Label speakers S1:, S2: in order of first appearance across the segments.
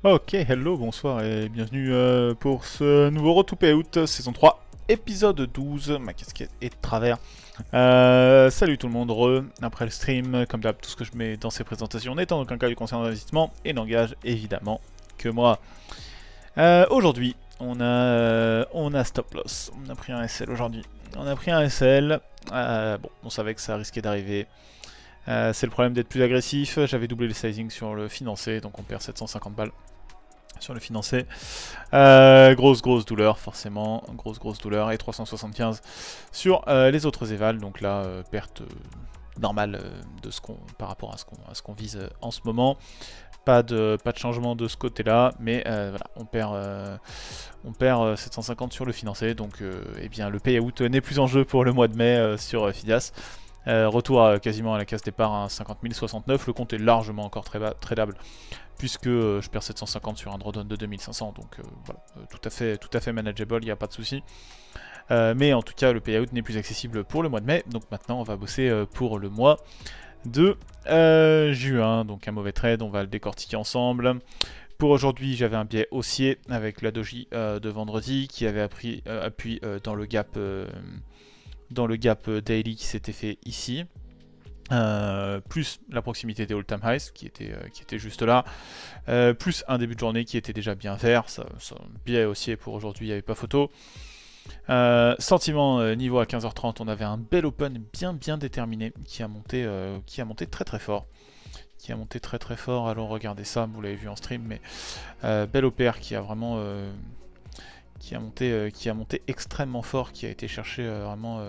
S1: Ok, hello, bonsoir et bienvenue pour ce nouveau Road to Payout, saison 3, épisode 12, ma casquette est de travers. Salut tout le monde, après le stream, comme d'hab, tout ce que je mets dans ces présentations n'est en aucun cas du conseil d'investissement et n'engage évidemment que moi. Aujourd'hui, on a stop loss, on a pris un SL aujourd'hui. On a pris un SL, bon, on savait que ça risquait d'arriver. C'est le problème d'être plus agressif, j'avais doublé le sizing sur le financé, donc on perd 750 balles sur le financé. Grosse douleur, forcément, grosse douleur, et 375 sur les autres évals, donc là, perte normale de ce qu'on, par rapport à ce qu'on vise en ce moment. Pas de changement de ce côté-là, mais voilà, on perd 750 sur le financé, donc eh bien, le payout n'est plus en jeu pour le mois de mai sur Fidias. Retour quasiment à la case départ à 50 069, le compte est largement encore tradable puisque je perds 750 sur un drawdown de 2500, donc voilà, tout à fait manageable, il n'y a pas de souci. Mais en tout cas, le payout n'est plus accessible pour le mois de mai, donc maintenant on va bosser pour le mois de juin, donc un mauvais trade, on va le décortiquer ensemble. Pour aujourd'hui, j'avais un biais haussier avec la doji de vendredi qui avait appui dans le gap daily qui s'était fait ici. Plus la proximité des all-time highs qui était juste là, plus un début de journée qui était déjà bien vert, ça biais haussier pour aujourd'hui, il n'y avait pas photo. Sentiment niveau à 15h30, on avait un bel open bien déterminé qui a monté très fort. Allons regarder ça, vous l'avez vu en stream, mais bel OPR qui a vraiment qui a monté extrêmement fort, qui a été cherché vraiment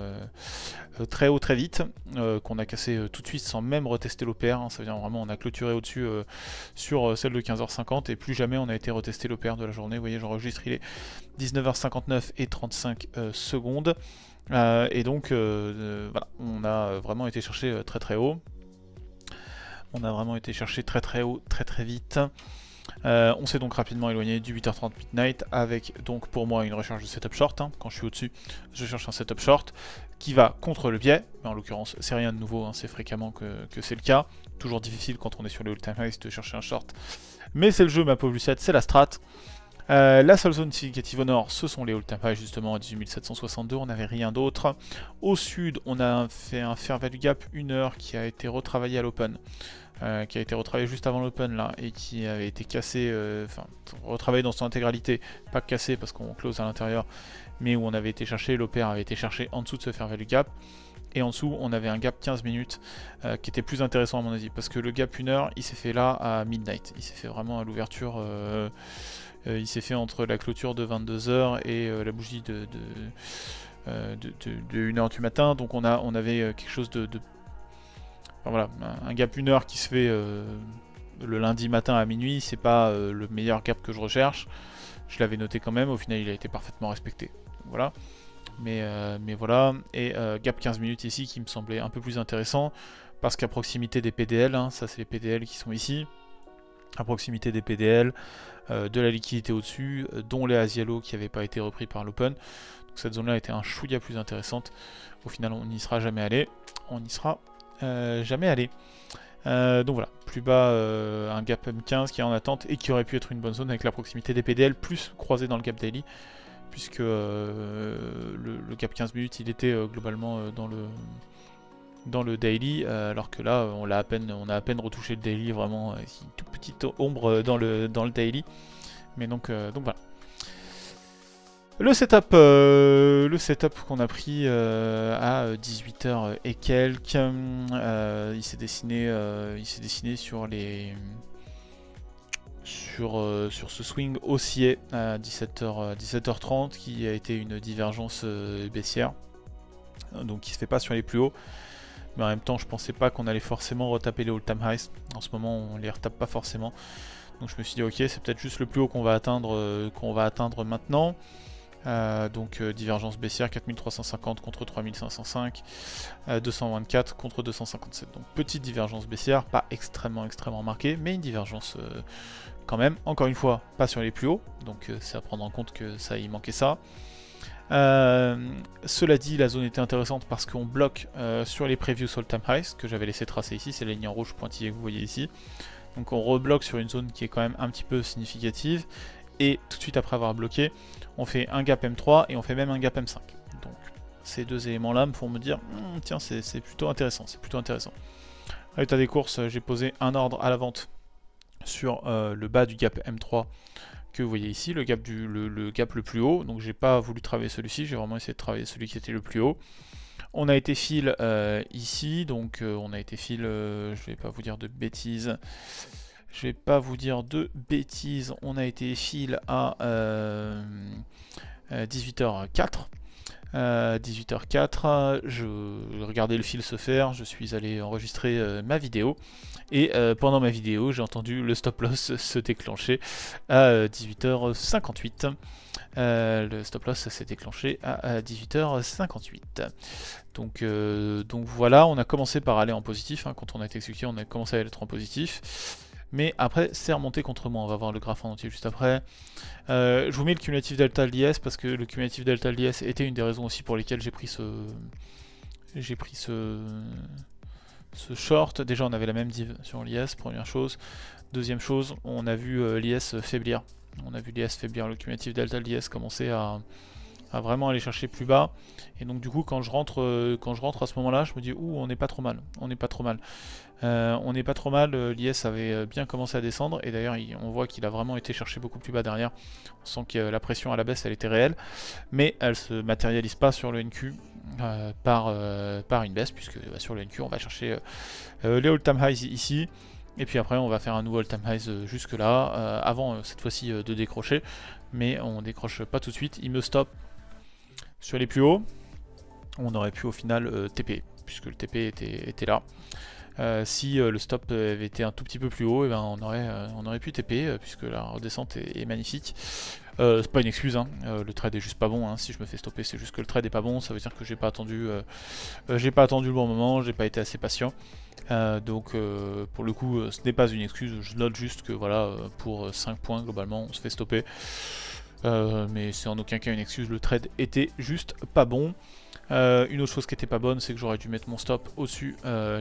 S1: très haut très vite, qu'on a cassé tout de suite sans même retester l'OPR, hein, ça veut dire vraiment on a clôturé au-dessus sur celle de 15h50 et plus jamais on a été retesté l'OPR de la journée. Vous voyez, j'enregistre, il est 19h59 et 35 secondes, et donc voilà, on a vraiment été chercher très haut. On a vraiment été chercher très haut, très vite. On s'est donc rapidement éloigné du 8h30 midnight avec donc pour moi une recherche de setup short. Hein. Quand je suis au-dessus, je cherche un setup short qui va contre le biais, mais en l'occurrence c'est rien de nouveau, hein. C'est fréquemment que c'est le cas. Toujours difficile quand on est sur les all-time highs de chercher un short, mais c'est le jeu, ma pauvre Lucette, c'est la strat. La seule zone significative au nord, ce sont les all-time highs justement à 18 762, on n'avait rien d'autre. Au sud, on a fait un fair value gap 1 heure qui a été retravaillé à l'open. Qui a été retravaillé juste avant l'open là et qui avait été cassé, enfin retravaillé dans son intégralité, pas cassé parce qu'on close à l'intérieur, mais où on avait été chercher, l'OPR avait été cherché en dessous de ce fair value gap, et en dessous on avait un gap 15 minutes qui était plus intéressant à mon avis, parce que le gap 1 heure il s'est fait là à midnight, il s'est fait vraiment à l'ouverture, il s'est fait entre la clôture de 22h et la bougie de 1h du matin, donc on avait quelque chose de voilà, un gap 1 heure qui se fait le lundi matin à minuit, c'est pas le meilleur gap que je recherche. Je l'avais noté quand même, au final il a été parfaitement respecté. Donc, voilà. Mais voilà, et gap 15 minutes ici qui me semblait un peu plus intéressant, parce qu'à proximité des PDL, hein, ça c'est les PDL qui sont ici, à proximité des PDL, de la liquidité au-dessus, dont les Asialo qui n'avaient pas été repris par l'Open. Donc cette zone-là était un chouïa plus intéressante. Au final on n'y sera jamais allé. On n'y sera jamais allé. Donc voilà, plus bas un gap M15 qui est en attente et qui aurait pu être une bonne zone avec la proximité des PDL plus croisé dans le gap daily, puisque le gap 15 minutes il était globalement dans le daily, alors que là on a à peine retouché le daily, vraiment une toute petite ombre dans le daily, mais donc voilà. Le setup qu'on a pris à 18h et quelques, il s'est dessiné sur ce swing haussier à 17h30 qui a été une divergence baissière, donc qui se fait pas sur les plus hauts, mais en même temps je pensais pas qu'on allait forcément retaper les all-time highs. En ce moment on les retape pas forcément, donc je me suis dit ok, c'est peut-être juste le plus haut qu'on va atteindre maintenant. Donc divergence baissière 4350 contre 3505, 224 contre 257, donc petite divergence baissière, pas extrêmement marquée, mais une divergence quand même, encore une fois pas sur les plus hauts, donc c'est à prendre en compte que ça y manquait ça. Cela dit, la zone était intéressante parce qu'on bloque sur les previous all-time highs que j'avais laissé tracer ici, c'est la ligne en rouge pointillée que vous voyez ici. Donc on rebloque sur une zone qui est quand même un petit peu significative. Et tout de suite après avoir bloqué, on fait un gap M3 et on fait même un gap M5. Donc ces deux éléments-là me font me dire, tiens, c'est plutôt intéressant, c'est plutôt intéressant. À l'état des courses, j'ai posé un ordre à la vente sur le bas du gap M3 que vous voyez ici, le gap le plus haut. Donc j'ai pas voulu travailler celui-ci, j'ai vraiment essayé de travailler celui qui était le plus haut. On a été fill ici, donc on a été fill, je vais pas vous dire de bêtises. Je vais pas vous dire de bêtises, on a été fill à 18h04. 18h04, je regardais le fil se faire, je suis allé enregistrer ma vidéo. Et pendant ma vidéo, j'ai entendu le stop loss se déclencher à 18h58. Le stop loss s'est déclenché à 18h58. Donc voilà, on a commencé par aller en positif. Hein, quand on a été exécuté, on a commencé à être en positif. Mais après, c'est remonté contre moi. On va voir le graphe en entier juste après. Je vous mets le cumulatif delta de l'IS parce que le cumulatif delta de l'IS était une des raisons aussi pour lesquelles j'ai pris ce short. Déjà, on avait la même div sur l'IS, première chose. Deuxième chose, on a vu l'IS faiblir. On a vu l'IS faiblir. Le cumulatif delta de l'IS commencer à vraiment aller chercher plus bas. Et donc du coup, quand je rentre à ce moment-là, je me dis, ouh, on n'est pas trop mal. On n'est pas trop mal. On n'est pas trop mal, l'IS avait bien commencé à descendre, et d'ailleurs on voit qu'il a vraiment été chercher beaucoup plus bas derrière. On sent que la pression à la baisse elle était réelle, mais elle se matérialise pas sur le NQ par une baisse, puisque sur le NQ on va chercher les all-time highs ici, et puis après on va faire un nouveau all-time highs jusque là, avant cette fois-ci de décrocher, mais on décroche pas tout de suite. Il me stop sur les plus hauts, on aurait pu au final TP, puisque le TP était là. Si le stop avait été un tout petit peu plus haut, et ben on aurait pu TP, puisque la redescente est magnifique. C'est pas une excuse, hein. Le trade est juste pas bon, hein. Si je me fais stopper, c'est juste que le trade est pas bon, ça veut dire que j'ai pas attendu le bon moment, j'ai pas été assez patient. Donc pour le coup, ce n'est pas une excuse, je note juste que voilà, pour 5 points globalement, on se fait stopper. Mais c'est en aucun cas une excuse, le trade était juste pas bon. Une autre chose qui était pas bonne, c'est que j'aurais dû mettre mon stop au-dessus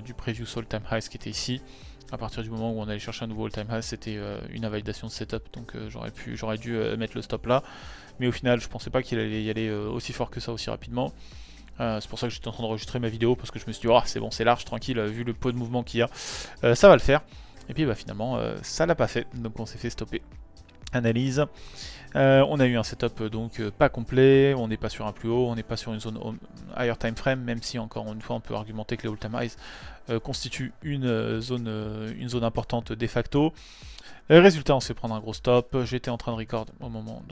S1: du previous all-time highs qui était ici. À partir du moment où on allait chercher un nouveau all-time high, c'était une invalidation de setup, donc j'aurais dû mettre le stop là. Mais au final, je pensais pas qu'il allait y aller aussi fort que ça aussi rapidement. C'est pour ça que j'étais en train d'enregistrer ma vidéo, parce que je me suis dit, oh, c'est bon, c'est large, tranquille, vu le peu de mouvement qu'il y a, ça va le faire. Et puis bah, finalement, ça l'a pas fait, donc on s'est fait stopper. Analyse. On a eu un setup donc pas complet, on n'est pas sur un plus haut, on n'est pas sur une zone higher time frame, même si encore une fois on peut argumenter que les all-time highs constituent une zone importante de facto. Résultat, on se fait prendre un gros stop, j'étais en train de record au moment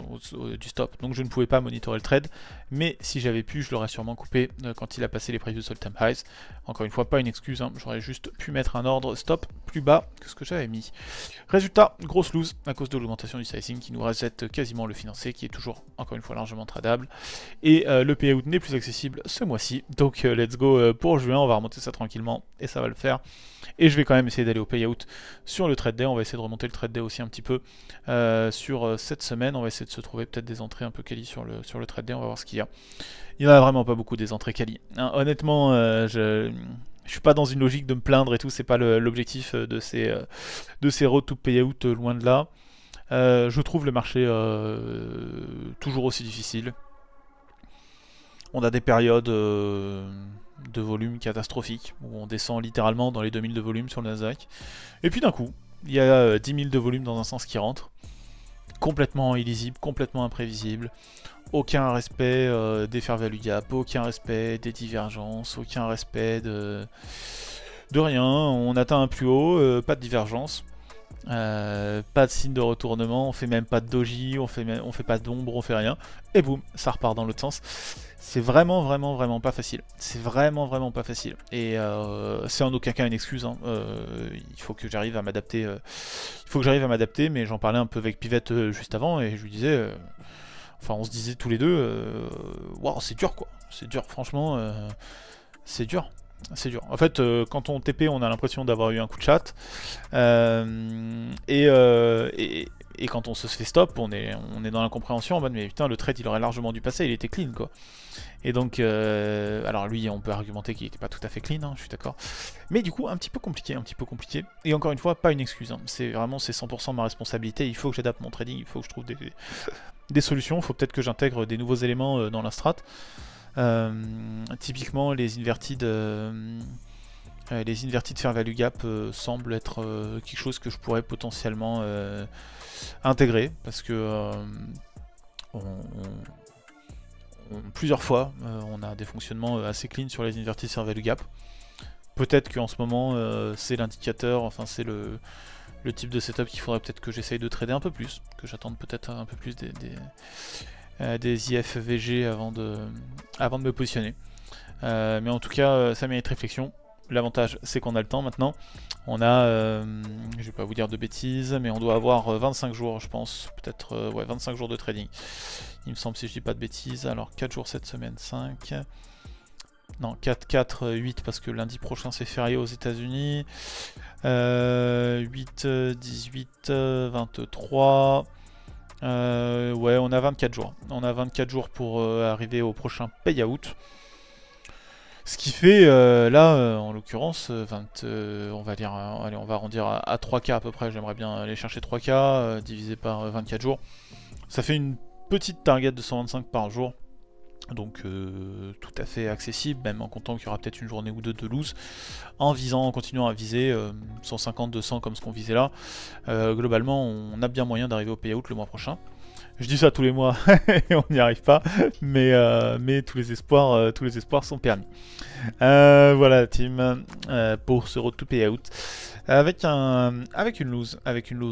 S1: du stop, donc je ne pouvais pas monitorer le trade, mais si j'avais pu, je l'aurais sûrement coupé quand il a passé les previous all-time highs. Encore une fois, pas une excuse, hein, j'aurais juste pu mettre un ordre stop plus bas que ce que j'avais mis. Résultat, grosse lose à cause de l'augmentation du sizing qui nous reset quasiment le financé, qui est toujours, encore une fois, largement tradable. Et le payout n'est plus accessible ce mois-ci, donc let's go pour juin, on va remonter ça tranquillement, et ça va le faire. Et je vais quand même essayer d'aller au payout sur le trade day, on va essayer de remonter le trade day aussi un petit peu sur cette semaine, on va essayer de se trouver peut-être des entrées un peu quali sur le trade day, on va voir ce qu'il y a. Il n'y en a vraiment pas beaucoup des entrées quali. Hein, honnêtement, je suis pas dans une logique de me plaindre et tout, c'est pas l'objectif de ces road to payout, loin de là. Je trouve le marché toujours aussi difficile. On a des périodes de volume catastrophiques, où on descend littéralement dans les 2000 de volume sur le Nasdaq. Et puis d'un coup, il y a 10 000 de volume dans un sens qui rentre. Complètement illisible, complètement imprévisible. Aucun respect des fair value gap, aucun respect des divergences, aucun respect de rien. On atteint un plus haut, pas de divergence. Pas de signe de retournement, on fait même pas de doji, on fait pas d'ombre, on fait rien, et boum, ça repart dans l'autre sens. C'est vraiment pas facile. C'est vraiment pas facile. Et c'est en aucun cas une excuse. Hein. Il faut que j'arrive à m'adapter. Mais j'en parlais un peu avec Pivette juste avant, et je lui disais, enfin on se disait tous les deux, waouh, c'est dur quoi. C'est dur, franchement, c'est dur. C'est dur. En fait, quand on TP, on a l'impression d'avoir eu un coup de chat. Et et quand on se fait stop, on est dans l'incompréhension en mode mais putain le trade il aurait largement dû passer, il était clean quoi. Et donc, alors lui on peut argumenter qu'il n'était pas tout à fait clean, hein, je suis d'accord. Mais du coup un petit peu compliqué. Et encore une fois, pas une excuse, hein. C'est 100% ma responsabilité, il faut que j'adapte mon trading, il faut que je trouve des solutions, il faut peut-être que j'intègre des nouveaux éléments dans la strat. Typiquement les inverted fair value gap semblent être quelque chose que je pourrais potentiellement intégrer, parce que plusieurs fois on a des fonctionnements assez clean sur les inverted fair value gap. Peut-être qu'en ce moment c'est l'indicateur, enfin c'est le type de setup qu'il faudrait peut-être que j'essaye de trader un peu plus, que j'attende peut-être un peu plus des IFVG avant de me positionner. Mais en tout cas, ça mérite réflexion. L'avantage, c'est qu'on a le temps maintenant. On a, je vais pas vous dire de bêtises, mais on doit avoir 25 jours, je pense. Peut-être, ouais, 25 jours de trading. Il me semble, si je dis pas de bêtises. Alors, 4 jours cette semaine, 5. Non, 4, 4, 8, parce que lundi prochain, c'est férié aux États-Unis. 8, 18, 23. Ouais, on a 24 jours. On a 24 jours pour arriver au prochain payout. Ce qui fait, là, en l'occurrence, on va dire, allez, on va arrondir à 3K à peu près. J'aimerais bien aller chercher 3K, divisé par 24 jours. Ça fait une petite target de 125 par jour. Donc tout à fait accessible, même en comptant qu'il y aura peut-être une journée ou deux de lose, en continuant à viser 150-200 comme ce qu'on visait là. Globalement, on a bien moyen d'arriver au payout le mois prochain. Je dis ça tous les mois et on n'y arrive pas, mais tous les espoirs sont permis. Voilà, team, pour ce road to payout. Avec une lose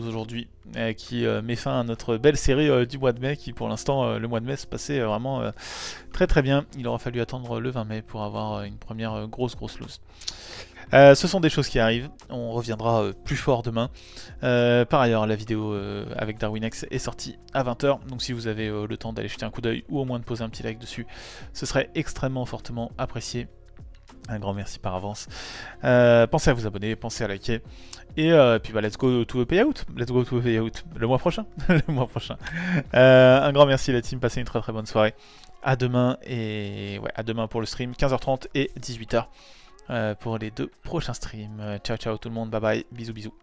S1: aujourd'hui qui met fin à notre belle série du mois de mai, qui pour l'instant, le mois de mai se passait vraiment très très bien. Il aura fallu attendre le 20 mai pour avoir une première grosse lose. Ce sont des choses qui arrivent, on reviendra plus fort demain. Par ailleurs, la vidéo avec DarwinX est sortie à 20 h, donc si vous avez le temps d'aller jeter un coup d'œil ou au moins de poser un petit like dessus, ce serait extrêmement fortement apprécié. Un grand merci par avance. Pensez à vous abonner, pensez à liker. Et puis bah let's go to a payout. Let's go to a payout le mois prochain. Un grand merci la team, passez une très très bonne soirée. À demain, et ouais, à demain pour le stream, 15h30 et 18 h pour les deux prochains streams. Ciao ciao tout le monde, bye bye, bisous bisous.